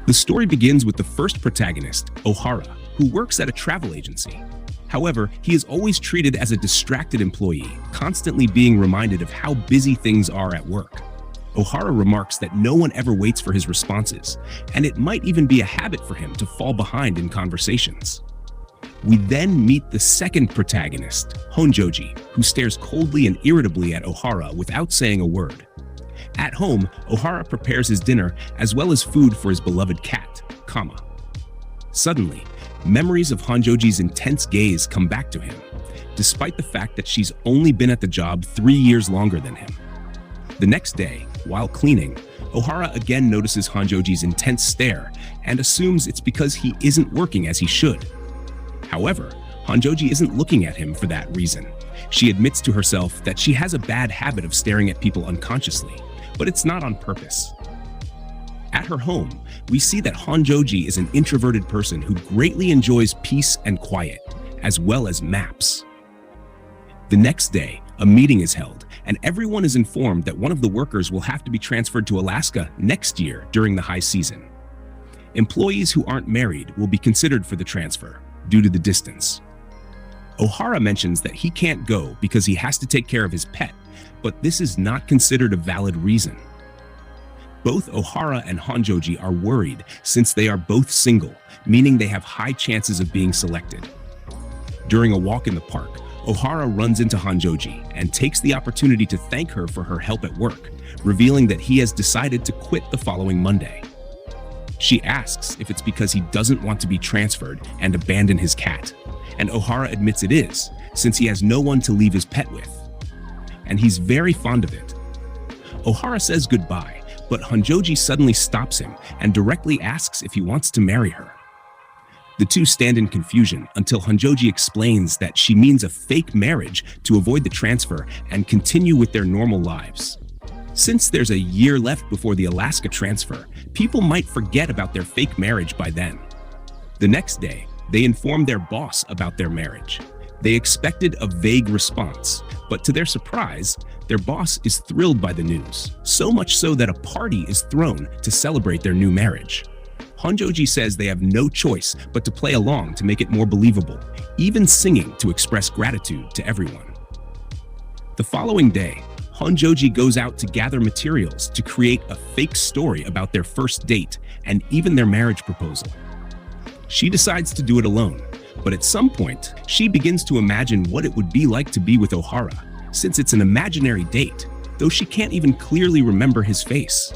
The story begins with the first protagonist, Ohara, who works at a travel agency. However, he is always treated as a distracted employee, constantly being reminded of how busy things are at work. Ohara remarks that no one ever waits for his responses, and it might even be a habit for him to fall behind in conversations. We then meet the second protagonist, Honjoji, who stares coldly and irritably at Ohara without saying a word. At home, Ohara prepares his dinner as well as food for his beloved cat, Kama. Suddenly, memories of Honjoji's intense gaze come back to him, despite the fact that she's only been at the job 3 years longer than him. The next day, while cleaning, Ohara again notices Honjoji's intense stare and assumes it's because he isn't working as he should. However, Honjoji isn't looking at him for that reason. She admits to herself that she has a bad habit of staring at people unconsciously, but it's not on purpose. At her home, we see that Honjoji is an introverted person who greatly enjoys peace and quiet, as well as maps. The next day, a meeting is held, and everyone is informed that one of the workers will have to be transferred to Alaska next year during the high season. Employees who aren't married will be considered for the transfer, due to the distance. Ohara mentions that he can't go because he has to take care of his pet, but this is not considered a valid reason. Both Ohara and Honjoji are worried since they are both single, meaning they have high chances of being selected. During a walk in the park, Ohara runs into Honjoji and takes the opportunity to thank her for her help at work, revealing that he has decided to quit the following Monday. She asks if it's because he doesn't want to be transferred and abandon his cat, and Ohara admits it is, since he has no one to leave his pet with. And he's very fond of it. Ohara says goodbye, but Honjoji suddenly stops him and directly asks if he wants to marry her. The two stand in confusion until Honjoji explains that she means a fake marriage to avoid the transfer and continue with their normal lives. Since there's a year left before the Alaska transfer, people might forget about their fake marriage by then. The next day, they inform their boss about their marriage. They expected a vague response, but to their surprise, their boss is thrilled by the news, so much so that a party is thrown to celebrate their new marriage. Honjoji says they have no choice but to play along to make it more believable, even singing to express gratitude to everyone. The following day, Honjoji goes out to gather materials to create a fake story about their first date and even their marriage proposal. She decides to do it alone, but at some point, she begins to imagine what it would be like to be with Ohara, since it's an imaginary date, though she can't even clearly remember his face.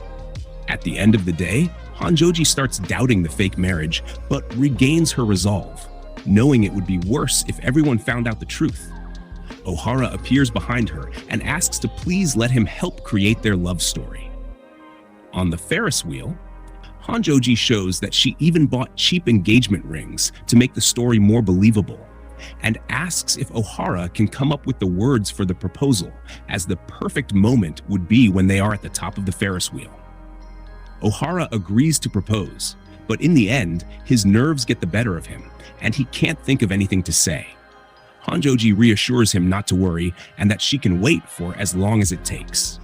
At the end of the day, Honjoji starts doubting the fake marriage, but regains her resolve, knowing it would be worse if everyone found out the truth. Ohara appears behind her and asks to please let him help create their love story. On the Ferris wheel, Honjoji shows that she even bought cheap engagement rings to make the story more believable, and asks if Ohara can come up with the words for the proposal, as the perfect moment would be when they are at the top of the Ferris wheel. Ohara agrees to propose, but in the end, his nerves get the better of him, and he can't think of anything to say. Honjoji reassures him not to worry and that she can wait for as long as it takes.